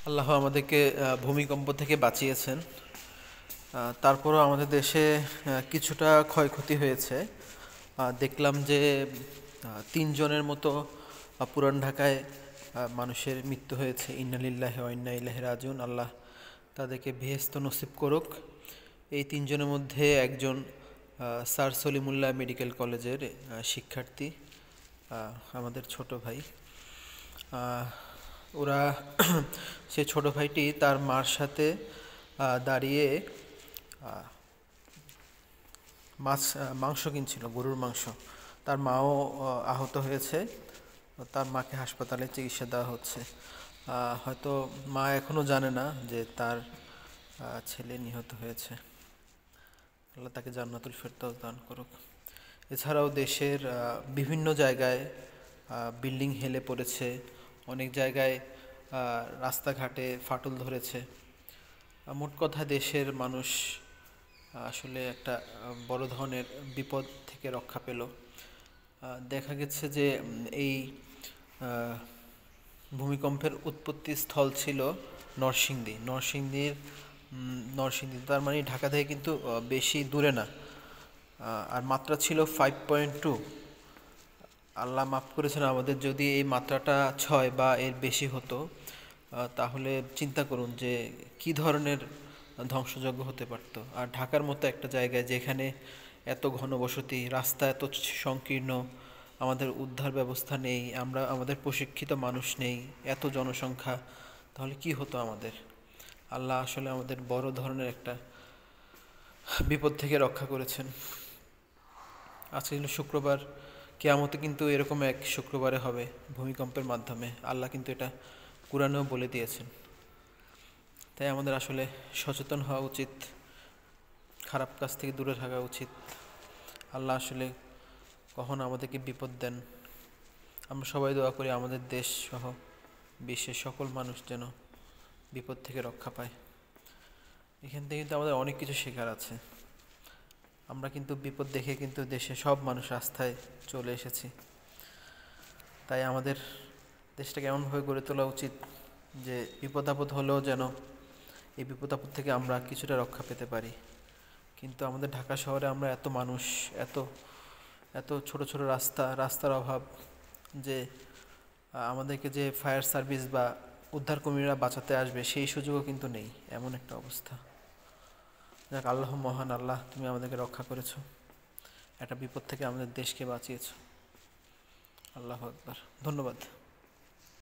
আল্লাহ আমাদেরকে ভূমিকম্প থেকে বাঁচিয়েছেন। তারপরও আমাদের দেশে কিছুটা ক্ষয়ক্ষতি হয়েছে। দেখলাম যে 3 জনের মতো পুরান ঢাকায় মানুষের মৃত্যু হয়েছে। ইন্না লিল্লাহি ওয়া ইন্না ইলাইহি রাজিউন। আল্লাহ তাদেরকে বেহেশত নসিব করুক। এই 3 জনের মধ্যে একজন স্যার সলিমুল্লাহ মেডিকেল কলেজের শিক্ষার্থী, আমাদের ছোট ভাই। ওরা সে ছোট ভাইটি তার মার সাথে দাঁড়িয়ে মাংস কিনছিল, গরুর মাংস। তার মাও আহত হয়েছে, তার মাকে হাসপাতালে চিকিৎসা দেওয়া হচ্ছে। হয়তো মা এখনও জানে না যে তার ছেলে নিহত হয়েছে। আল্লাহ তাকে জান্নাতুল ফেরদাউস দান করুক। এছাড়াও দেশের বিভিন্ন জায়গায় বিল্ডিং হেলে পড়েছে, অনেক জায়গায় রাস্তাঘাটে ফাটল ধরেছে। মোট কথা দেশের মানুষ আসলে একটা বড় ধরনের বিপদ থেকে রক্ষা পেল। দেখা গেছে যে এই ভূমিকম্পের উৎপত্তি স্থল ছিল নরসিংদী, তার মানে ঢাকা থেকে কিন্তু বেশি দূরে না। আর মাত্রা ছিল 5.2। আল্লাহ মাফ করেছেন আমাদের। যদি এই মাত্রাটা 6 বা এর বেশি হতো, তাহলে চিন্তা করুন যে কি ধরনের ধ্বংসযজ্ঞ হতে পারত। আর ঢাকার মতো একটা জায়গায় যেখানে এত ঘনবসতি, রাস্তা এত সংকীর্ণ, আমাদের উদ্ধার ব্যবস্থা নেই, আমাদের প্রশিক্ষিত মানুষ নেই, এত জনসংখ্যা, তাহলে কি হতো আমাদের? আল্লাহ আসলে আমাদের বড় ধরনের একটা বিপদ থেকে রক্ষা করেছেন। আজকে কিন্তু শুক্রবার, কিয়ামতে কিন্তু এরকম এক শুক্রবারে হবে ভূমিকম্পের মাধ্যমে। আল্লাহ কিন্তু এটা কুরআনেও বলে দিয়েছেন। তাই আমাদের আসলে সচেতন হওয়া উচিত, খারাপ কাজ থেকে দূরে থাকা উচিত। আল্লাহ আসলে কখন আমাদেরকে বিপদ দেন। আমরা সবাই দোয়া করি আমাদের দেশ সহ বিশ্বের সকল মানুষ যেন বিপদ থেকে রক্ষা পায়। এখান থেকে কিন্তু আমাদের অনেক কিছু শেখার আছে। আমরা কিন্তু বিপদ দেখে কিন্তু দেশে সব মানুষ রাস্তায় চলে এসেছি। তাই আমাদের দেশটাকে এমনভাবে গড়ে তোলা উচিত যে বিপদ আপদ হলেও যেন এই বিপদ আপদ থেকে আমরা কিছুটা রক্ষা পেতে পারি। কিন্তু আমাদের ঢাকা শহরে আমরা এত মানুষ, এত এত ছোট ছোট রাস্তার অভাব, যে আমাদেরকে যে ফায়ার সার্ভিস বা উদ্ধার কর্মীরা বাঁচাতে আসবে সেই সুযোগও কিন্তু নেই, এমন একটা অবস্থা। যাক, আল্লাহ মহান, আল্লাহ তুমি আমাদেরকে রক্ষা করেছো, একটা বিপদ থেকে আমাদের দেশকে বাঁচিয়েছো। আল্লাহু আকবার। ধন্যবাদ।